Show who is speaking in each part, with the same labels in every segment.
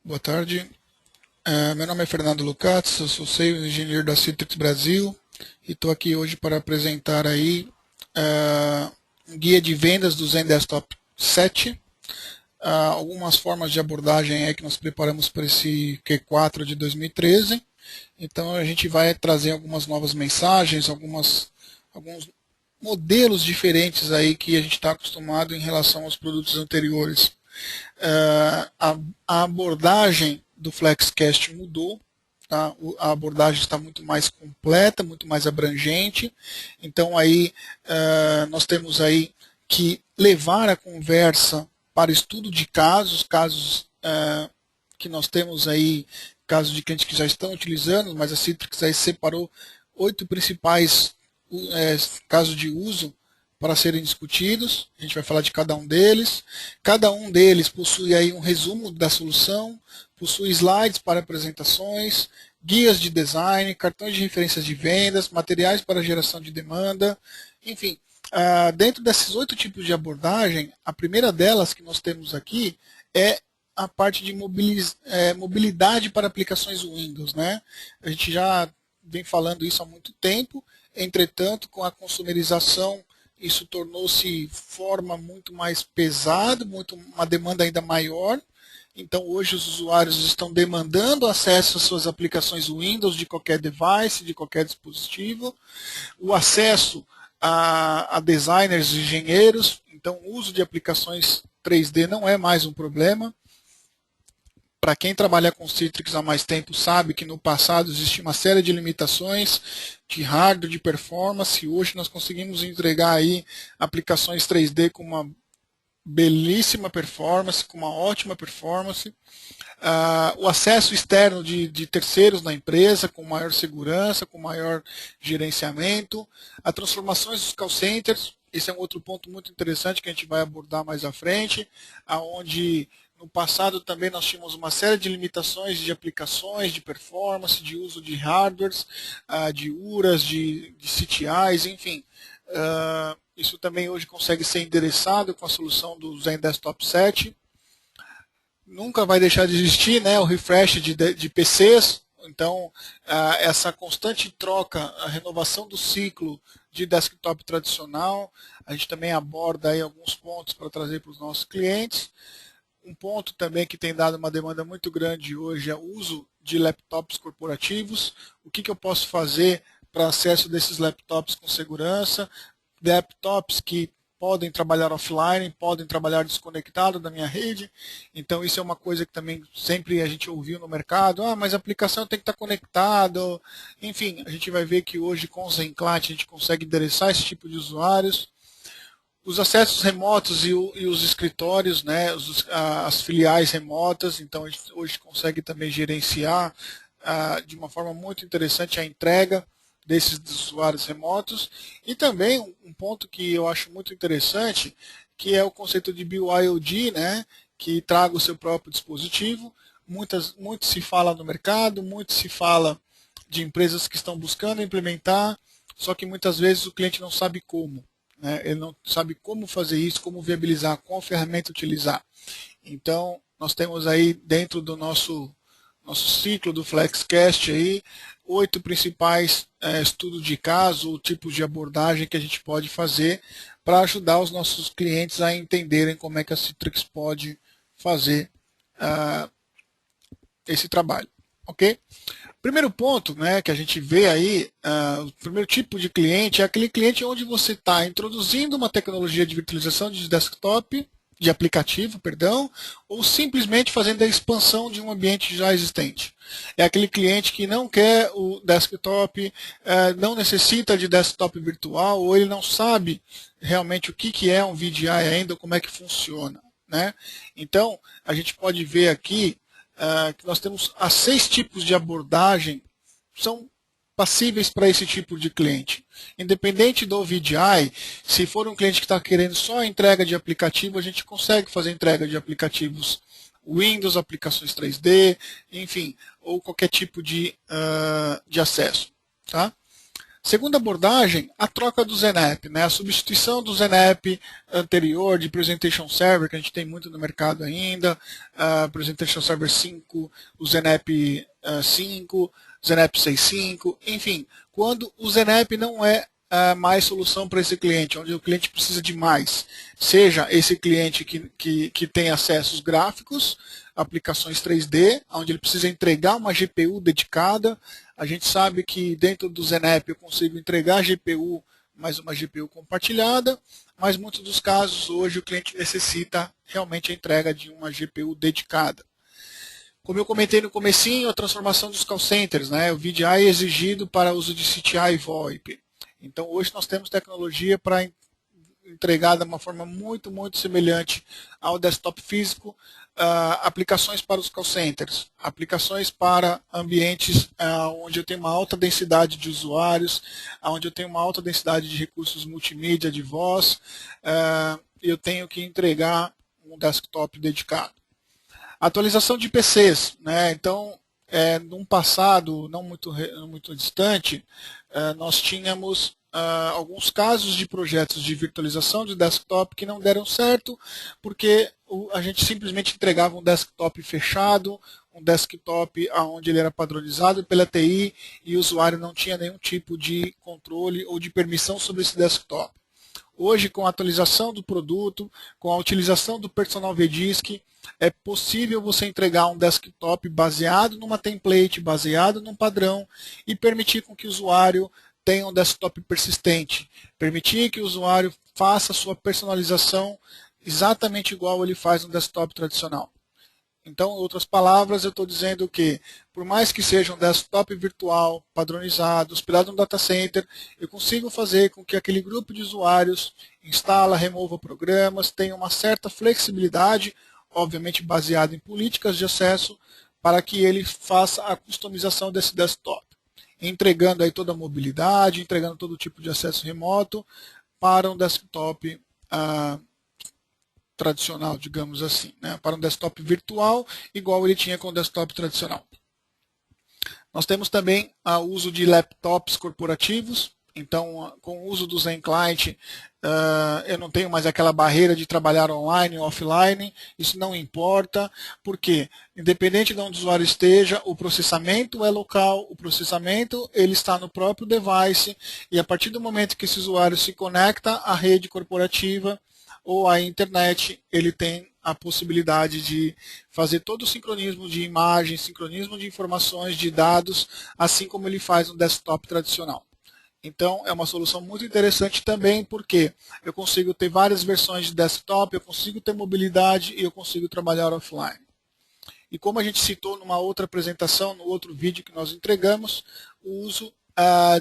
Speaker 1: Boa tarde. Meu nome é Fernando Lucas, eu sou Sales Engineer da Citrix Brasil e estou aqui hoje para apresentar aí um guia de vendas do Zen Desktop 7, algumas formas de abordagem aí que nós preparamos para esse Q4 de 2013. Então a gente vai trazer algumas novas mensagens, alguns modelos diferentes aí que a gente está acostumado em relação aos produtos anteriores. A abordagem do FlexCast mudou, tá? A abordagem está muito mais completa, muito mais abrangente. Então aí nós temos aí que levar a conversa para estudo de casos que nós temos aí, casos de clientes que já estão utilizando, mas a Citrix aí separou 8 principais casos de uso para serem discutidos. A gente vai falar de cada um deles. Cada um deles possui aí um resumo da solução, possui slides para apresentações, guias de design, cartões de referências de vendas, materiais para geração de demanda, enfim. Dentro desses 8 tipos de abordagem, a primeira delas que nós temos aqui é a parte de mobilidade para aplicações Windows, né? A gente já vem falando isso há muito tempo, entretanto, com a consumerização, isso tornou-se forma muito mais pesada, uma demanda ainda maior. Então, hoje os usuários estão demandando acesso às suas aplicações Windows de qualquer device, de qualquer dispositivo, o acesso a designers e engenheiros. Então, o uso de aplicações 3D não é mais um problema. Para quem trabalha com Citrix há mais tempo sabe que no passado existia uma série de limitações de hardware, de performance, e hoje nós conseguimos entregar aí aplicações 3D com uma belíssima performance, com uma ótima performance. O acesso externo de terceiros na empresa, com maior segurança, com maior gerenciamento. As transformações dos call centers, esse é um outro ponto muito interessante que a gente vai abordar mais à frente, onde no passado também nós tínhamos uma série de limitações de aplicações, de performance, de uso de hardwares, de URAs, de CTIs, enfim. Isso também hoje consegue ser endereçado com a solução do Zen Desktop 7. Nunca vai deixar de existir, né, o refresh de PCs. Então, essa constante troca, a renovação do ciclo de desktop tradicional, a gente também aborda aí alguns pontos para trazer para os nossos clientes. Um ponto também que tem dado uma demanda muito grande hoje é o uso de laptops corporativos. O que eu posso fazer para acesso desses laptops com segurança? Laptops que podem trabalhar offline, podem trabalhar desconectado da minha rede. Então isso é uma coisa que também sempre a gente ouviu no mercado. Mas a aplicação tem que estar conectada. Enfim, a gente vai ver que hoje com o Zenclat a gente consegue endereçar esse tipo de usuários. Os acessos remotos e os escritórios, né, as filiais remotas, então a gente hoje consegue também gerenciar de uma forma muito interessante a entrega desses usuários remotos. E também um ponto que eu acho muito interessante, que é o conceito de BYOD, né, que traga o seu próprio dispositivo. Muito se fala no mercado, muito se fala de empresas que estão buscando implementar, só que muitas vezes o cliente não sabe como. Ele não sabe como fazer isso, como viabilizar, qual ferramenta utilizar. Então, nós temos aí dentro do nosso ciclo do FlexCast aí 8 principais estudos de caso, tipos de abordagem que a gente pode fazer para ajudar os nossos clientes a entenderem como é que a Citrix pode fazer esse trabalho, ok? Primeiro ponto, né, que a gente vê aí, o primeiro tipo de cliente é aquele cliente onde você está introduzindo uma tecnologia de virtualização de desktop, de aplicativo, perdão, ou simplesmente fazendo a expansão de um ambiente já existente. É aquele cliente que não quer o desktop, não necessita de desktop virtual, ou ele não sabe realmente o que é um VDI ainda, como é que funciona, né? Então, a gente pode ver aqui que nós temos 6 tipos de abordagem são passíveis para esse tipo de cliente. Independente do VDI, se for um cliente que está querendo só a entrega de aplicativo, a gente consegue fazer entrega de aplicativos Windows, aplicações 3D, enfim, ou qualquer tipo de acesso. Tá? Segunda abordagem, a troca do ZNAP, né? A substituição do ZNAP anterior de Presentation Server, que a gente tem muito no mercado ainda, Presentation Server 5, o ZNAP 5, ZNAP 6.5, enfim, quando o ZNAP não é mais solução para esse cliente, onde o cliente precisa de mais, seja esse cliente que tem acessos gráficos, aplicações 3D, onde ele precisa entregar uma GPU dedicada. A gente sabe que dentro do ZNAP eu consigo entregar a GPU, mais uma GPU compartilhada, mas em muitos dos casos hoje o cliente necessita realmente a entrega de uma GPU dedicada. Como eu comentei no comecinho, a transformação dos call centers, né? O VDI é exigido para uso de CTI e VoIP. Então hoje nós temos tecnologia para entregar de uma forma muito, muito semelhante ao desktop físico, aplicações para os call centers, aplicações para ambientes onde eu tenho uma alta densidade de usuários, onde eu tenho uma alta densidade de recursos multimídia, de voz, eu tenho que entregar um desktop dedicado. Atualização de PCs, né? Então, num passado não muito distante, nós tínhamos alguns casos de projetos de virtualização de desktop que não deram certo, porque a gente simplesmente entregava um desktop fechado, um desktop onde ele era padronizado pela TI e o usuário não tinha nenhum tipo de controle ou de permissão sobre esse desktop. Hoje, com a atualização do produto, com a utilização do Personal vDisk, é possível você entregar um desktop baseado numa template, baseado num padrão e permitir com que o usuário tenha um desktop persistente, permitir que o usuário faça a sua personalização exatamente igual ele faz no desktop tradicional. Então, em outras palavras, eu estou dizendo que, por mais que seja um desktop virtual, padronizado, hospedado no data center, eu consigo fazer com que aquele grupo de usuários instala, remova programas, tenha uma certa flexibilidade, obviamente baseada em políticas de acesso, para que ele faça a customização desse desktop, entregando aí toda a mobilidade, entregando todo tipo de acesso remoto para um desktop tradicional, digamos assim, né, para um desktop virtual, igual ele tinha com o desktop tradicional. Nós temos também o uso de laptops corporativos. Então, com o uso do Zen Client, eu não tenho mais aquela barreira de trabalhar online ou offline, isso não importa, porque, independente de onde o usuário esteja, o processamento é local, o processamento ele está no próprio device, e a partir do momento que esse usuário se conecta à rede corporativa ou à internet, ele tem a possibilidade de fazer todo o sincronismo de imagens, sincronismo de informações, de dados, assim como ele faz no desktop tradicional. Então, é uma solução muito interessante também, porque eu consigo ter várias versões de desktop, eu consigo ter mobilidade e eu consigo trabalhar offline. E como a gente citou numa outra apresentação, no outro vídeo que nós entregamos, o uso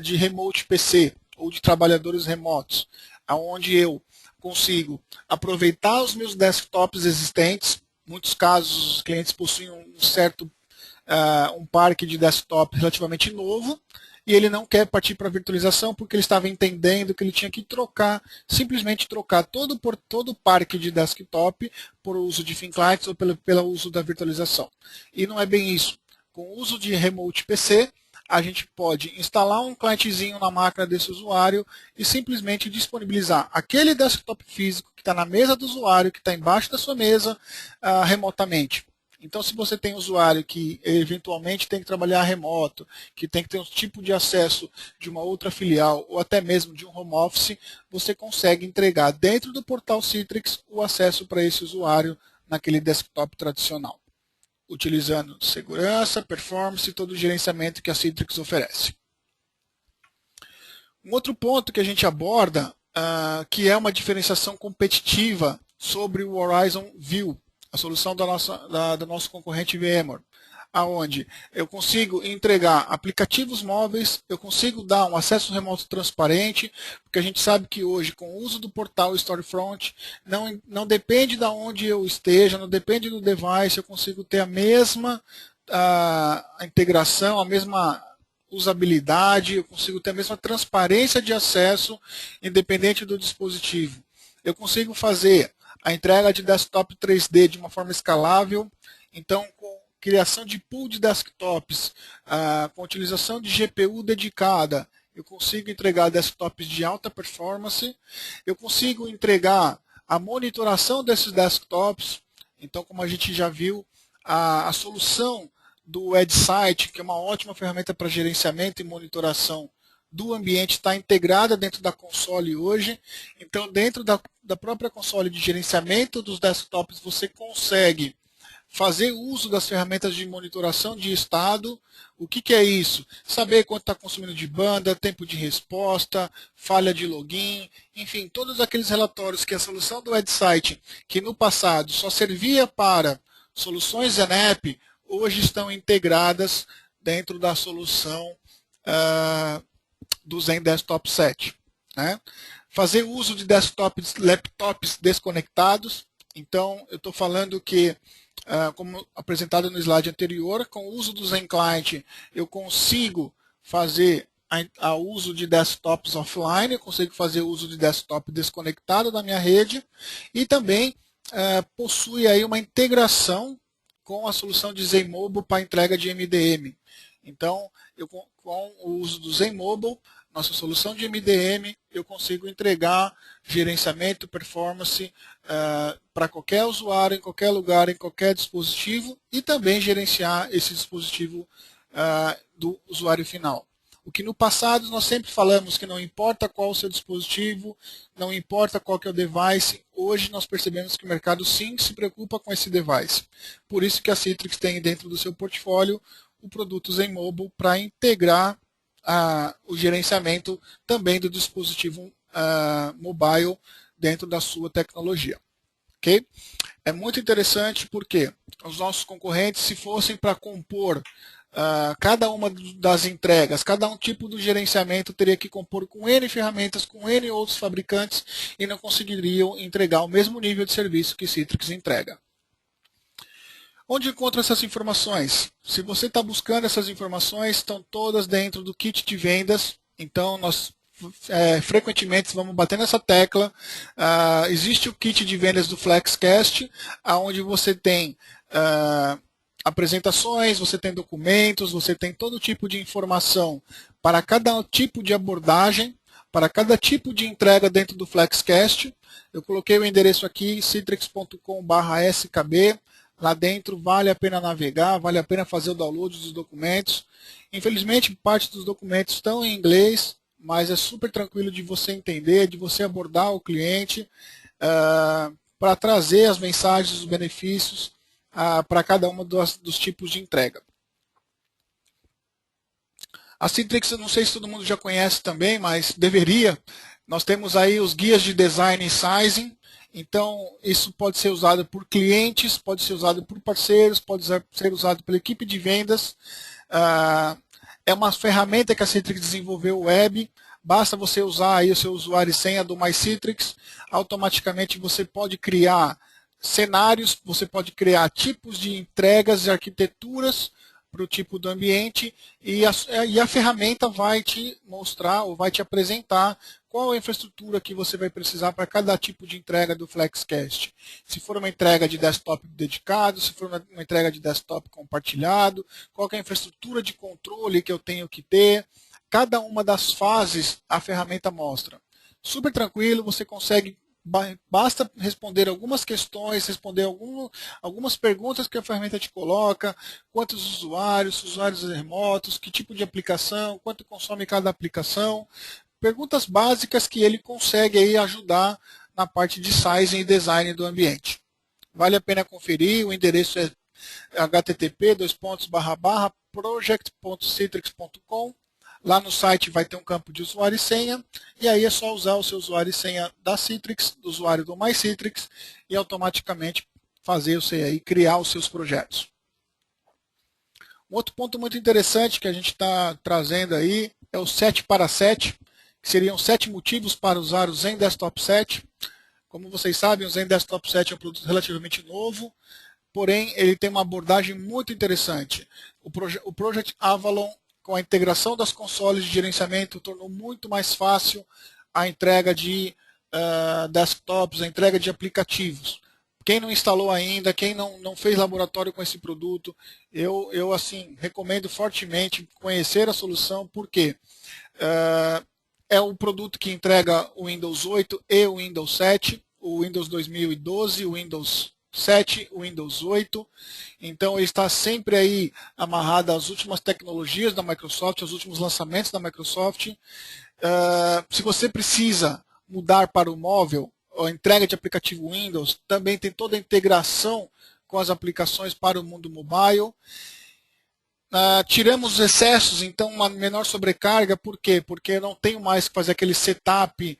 Speaker 1: de remote PC, ou de trabalhadores remotos, onde eu consigo aproveitar os meus desktops existentes. Em muitos casos, os clientes possuem um parque de desktop relativamente novo, e ele não quer partir para a virtualização porque ele estava entendendo que ele tinha que simplesmente trocar todo o parque de desktop por uso de thin clients ou pelo uso da virtualização. E não é bem isso. Com o uso de remote PC, a gente pode instalar um clientezinho na máquina desse usuário e simplesmente disponibilizar aquele desktop físico que está na mesa do usuário, que está embaixo da sua mesa, remotamente. Então, se você tem um usuário que eventualmente tem que trabalhar remoto, que tem que ter um tipo de acesso de uma outra filial ou até mesmo de um home office, você consegue entregar dentro do portal Citrix o acesso para esse usuário naquele desktop tradicional, utilizando segurança, performance e todo o gerenciamento que a Citrix oferece. Um outro ponto que a gente aborda, que é uma diferenciação competitiva sobre o Horizon View, a solução do nosso concorrente VMware, aonde eu consigo entregar aplicativos móveis, eu consigo dar um acesso remoto transparente, porque a gente sabe que hoje, com o uso do portal Storefront, não depende de onde eu esteja, não depende do device, eu consigo ter a mesma integração, a mesma usabilidade, eu consigo ter a mesma transparência de acesso, independente do dispositivo. Eu consigo fazer a entrega de desktop 3D de uma forma escalável, então com criação de pool de desktops, com utilização de GPU dedicada, eu consigo entregar desktops de alta performance, eu consigo entregar a monitoração desses desktops. Então, como a gente já viu, a solução do EdSite, que é uma ótima ferramenta para gerenciamento e monitoração do ambiente, está integrada dentro da console hoje. Então, dentro da própria console de gerenciamento dos desktops, você consegue fazer uso das ferramentas de monitoração de estado. O que é isso? Saber quanto está consumindo de banda, tempo de resposta, falha de login, enfim, todos aqueles relatórios que a solução do EdSite, que no passado só servia para soluções ZenApp, hoje estão integradas dentro da solução do Zen Desktop 7. Né? Fazer uso de desktops, laptops desconectados. Então, eu estou falando que, como apresentado no slide anterior, com o uso do Zen Client, eu consigo fazer a uso de desktops offline, eu consigo fazer uso de desktop desconectado da minha rede e também possui aí uma integração com a solução de Zen Mobile para entrega de MDM. Então, com o uso do Zen Mobile, nossa solução de MDM, eu consigo entregar gerenciamento, performance para qualquer usuário, em qualquer lugar, em qualquer dispositivo e também gerenciar esse dispositivo do usuário final. O que no passado nós sempre falamos que não importa qual o seu dispositivo, não importa qual que é o device, hoje nós percebemos que o mercado sim se preocupa com esse device. Por isso que a Citrix tem dentro do seu portfólio o produto Zen Mobile para integrar o gerenciamento também do dispositivo mobile dentro da sua tecnologia. Okay? É muito interessante porque os nossos concorrentes, se fossem para compor cada uma das entregas, cada um tipo de gerenciamento teria que compor com N ferramentas, com N outros fabricantes e não conseguiriam entregar o mesmo nível de serviço que Citrix entrega. Onde encontro essas informações? Se você está buscando essas informações, estão todas dentro do kit de vendas. Então, nós frequentemente vamos bater nessa tecla. Existe o kit de vendas do FlexCast, onde você tem apresentações, você tem documentos, você tem todo tipo de informação para cada tipo de abordagem, para cada tipo de entrega dentro do FlexCast. Eu coloquei o endereço aqui, citrix.com/skb. Lá dentro vale a pena navegar, vale a pena fazer o download dos documentos. Infelizmente, parte dos documentos estão em inglês, mas é super tranquilo de você entender, de você abordar o cliente para trazer as mensagens, os benefícios para cada um dos tipos de entrega. A Citrix, eu não sei se todo mundo já conhece também, mas deveria. Nós temos aí os guias de design e sizing. Então, isso pode ser usado por clientes, pode ser usado por parceiros, pode ser usado pela equipe de vendas. É uma ferramenta que a Citrix desenvolveu web. Basta você usar aí o seu usuário e senha do MyCitrix. Automaticamente você pode criar cenários, você pode criar tipos de entregas e arquiteturas para o tipo do ambiente e a ferramenta vai te mostrar ou vai te apresentar qual a infraestrutura que você vai precisar para cada tipo de entrega do FlexCast. Se for uma entrega de desktop dedicado, se for uma entrega de desktop compartilhado, qual é a infraestrutura de controle que eu tenho que ter. Cada uma das fases a ferramenta mostra. Super tranquilo, você consegue, basta responder algumas questões, responder algumas perguntas que a ferramenta te coloca, quantos usuários remotos, que tipo de aplicação, quanto consome cada aplicação. Perguntas básicas que ele consegue aí ajudar na parte de sizing e design do ambiente. Vale a pena conferir, o endereço é http://project.citrix.com. Lá no site vai ter um campo de usuário e senha, e aí é só usar o seu usuário e senha da Citrix, do usuário do MyCitrix, e automaticamente fazer você aí criar os seus projetos. Um outro ponto muito interessante que a gente está trazendo aí é o 7 para 7, que seriam 7 motivos para usar o Zen Desktop 7. Como vocês sabem, o Zen Desktop 7 é um produto relativamente novo, porém ele tem uma abordagem muito interessante. O Project Avalon, com a integração das consoles de gerenciamento, tornou muito mais fácil a entrega de desktops, a entrega de aplicativos. Quem não instalou ainda, quem não fez laboratório com esse produto, eu assim, recomendo fortemente conhecer a solução, porque é o produto que entrega o Windows 8 e o Windows 7, o Windows 2012, o Windows 7, o Windows 8. Então, ele está sempre aí amarrado às últimas tecnologias da Microsoft, aos últimos lançamentos da Microsoft. Se você precisa mudar para o móvel, a entrega de aplicativo Windows também tem toda a integração com as aplicações para o mundo mobile. Tiramos os excessos, então uma menor sobrecarga, por quê? Porque eu não tenho mais que fazer aquele setup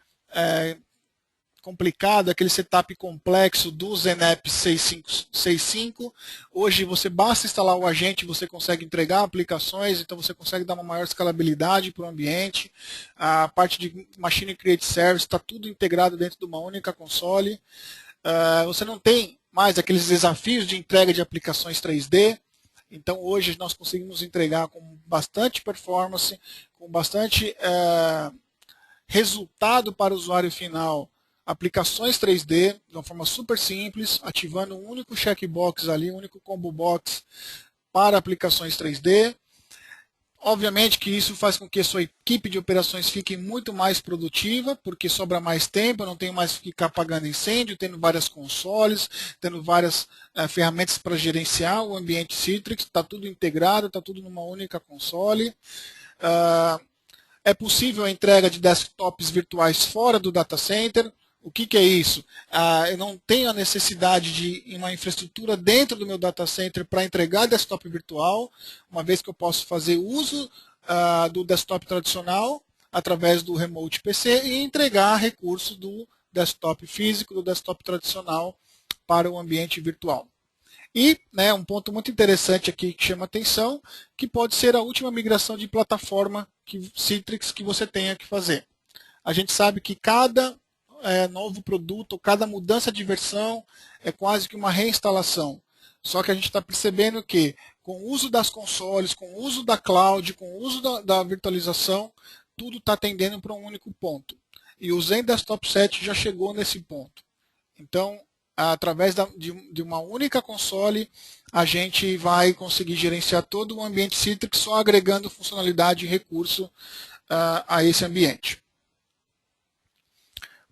Speaker 1: complicado, aquele setup complexo do Zenap 65. Hoje você basta instalar o agente, você consegue entregar aplicações, então você consegue dar uma maior escalabilidade para o ambiente. A parte de Machine Create Service está tudo integrado dentro de uma única console. Você não tem mais aqueles desafios de entrega de aplicações 3D. Então hoje nós conseguimos entregar com bastante performance, com bastante resultado para o usuário final, aplicações 3D de uma forma super simples, ativando um único checkbox ali, um único combo box para aplicações 3D. Obviamente que isso faz com que a sua equipe de operações fique muito mais produtiva, porque sobra mais tempo, eu não tenho mais que ficar apagando incêndio, tendo várias consoles, tendo várias ferramentas para gerenciar o ambiente Citrix, está tudo integrado, está tudo numa única console. É possível a entrega de desktops virtuais fora do data center. O que é isso? Eu não tenho a necessidade de uma infraestrutura dentro do meu data center para entregar desktop virtual, uma vez que eu posso fazer uso do desktop tradicional através do Remote PC e entregar recursos do desktop físico, do desktop tradicional para o ambiente virtual. E um ponto muito interessante aqui que chama atenção, que pode ser a última migração de plataforma Citrix que você tenha que fazer. A gente sabe que cada novo produto, cada mudança de versão é quase que uma reinstalação. Só que a gente está percebendo que com o uso das consoles, com o uso da cloud, com o uso da virtualização, tudo está tendendo para um único ponto. E o Zen Desktop 7 já chegou nesse ponto. Então, através de uma única console, a gente vai conseguir gerenciar todo o ambiente Citrix só agregando funcionalidade e recurso a esse ambiente.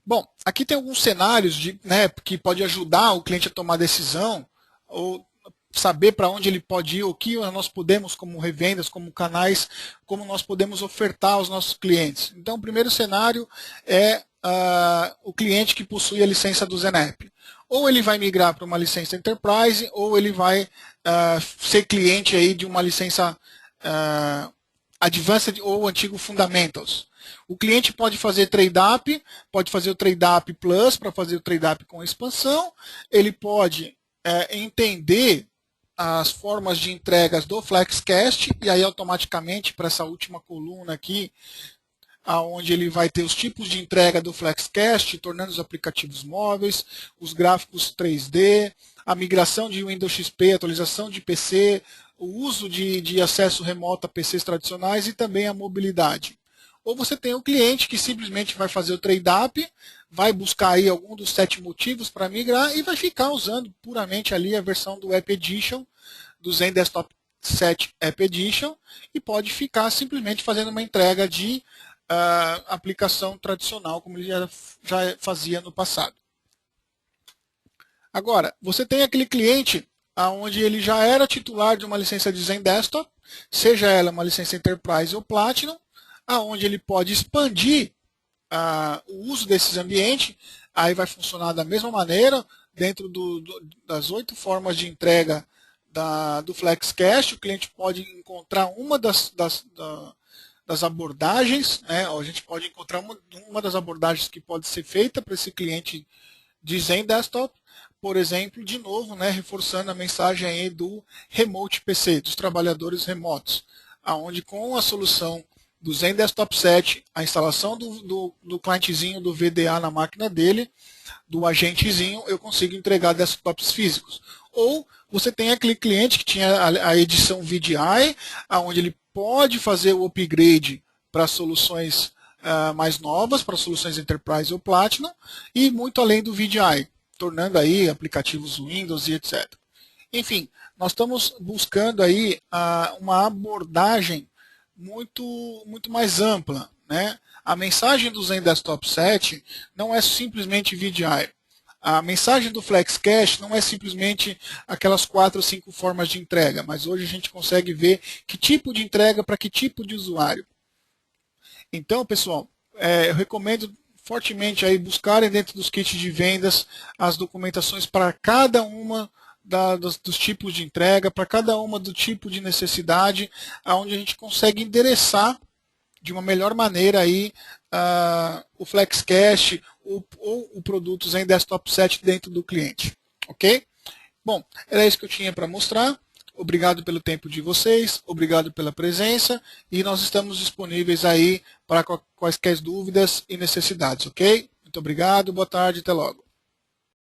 Speaker 1: Bom, aqui tem alguns cenários que pode ajudar o cliente a tomar decisão ou saber para onde ele pode ir, o que nós podemos, como revendas, como canais, como nós podemos ofertar aos nossos clientes. Então, o primeiro cenário é o cliente que possui a licença do Zenap. Ou ele vai migrar para uma licença Enterprise, ou ele vai ser cliente aí de uma licença Advanced ou antigo Fundamentals. O cliente pode fazer trade-up, pode fazer o trade-up Plus para fazer o trade-up com expansão. Ele pode entender as formas de entregas do FlexCast e aí automaticamente para essa última coluna aqui, onde ele vai ter os tipos de entrega do FlexCast, tornando os aplicativos móveis, os gráficos 3D, a migração de Windows XP, atualização de PC, o uso de acesso remoto a PCs tradicionais e também a mobilidade. Ou você tem o cliente que simplesmente vai fazer o trade-up, vai buscar aí algum dos 7 motivos para migrar e vai ficar usando puramente ali a versão do App Edition, do Zen Desktop 7 App Edition, e pode ficar simplesmente fazendo uma entrega de aplicação tradicional, como ele já fazia no passado. Agora, você tem aquele cliente onde ele já era titular de uma licença de Zen Desktop, seja ela uma licença Enterprise ou Platinum, onde ele pode expandir o uso desses ambientes, aí vai funcionar da mesma maneira, dentro das 8 formas de entrega do FlexCast, o cliente pode encontrar uma das abordagens, a gente pode encontrar uma das abordagens que pode ser feita para esse cliente de Zen Desktop, por exemplo, de novo, reforçando a mensagem aí do Remote PC, dos trabalhadores remotos, onde com a solução do Zen Desktop 7, a instalação do clientezinho do VDA na máquina dele, do agentezinho, eu consigo entregar desktops físicos. Ou você tem aquele cliente que tinha a edição VDI, onde ele pode fazer o upgrade para soluções mais novas, para soluções Enterprise ou Platinum, e muito além do VDI. tornando aí aplicativos Windows e etc. Enfim, nós estamos buscando aí uma abordagem muito mais ampla, né? A mensagem do Zen Desktop 7 não é simplesmente VDI. A mensagem do FlexCache não é simplesmente aquelas 4 ou 5 formas de entrega, mas hoje a gente consegue ver que tipo de entrega para que tipo de usuário. Então, pessoal, eu recomendo fortemente aí buscarem dentro dos kits de vendas as documentações para cada uma dos tipos de entrega, para cada uma do tipo de necessidade, onde a gente consegue endereçar de uma melhor maneira aí o FlexCache ou o produto Zen Desktop 7 dentro do cliente, ok? Bom, era isso que eu tinha para mostrar. Obrigado pelo tempo de vocês, obrigado pela presença e nós estamos disponíveis aí para quaisquer dúvidas e necessidades, ok? Muito obrigado, boa tarde, até logo.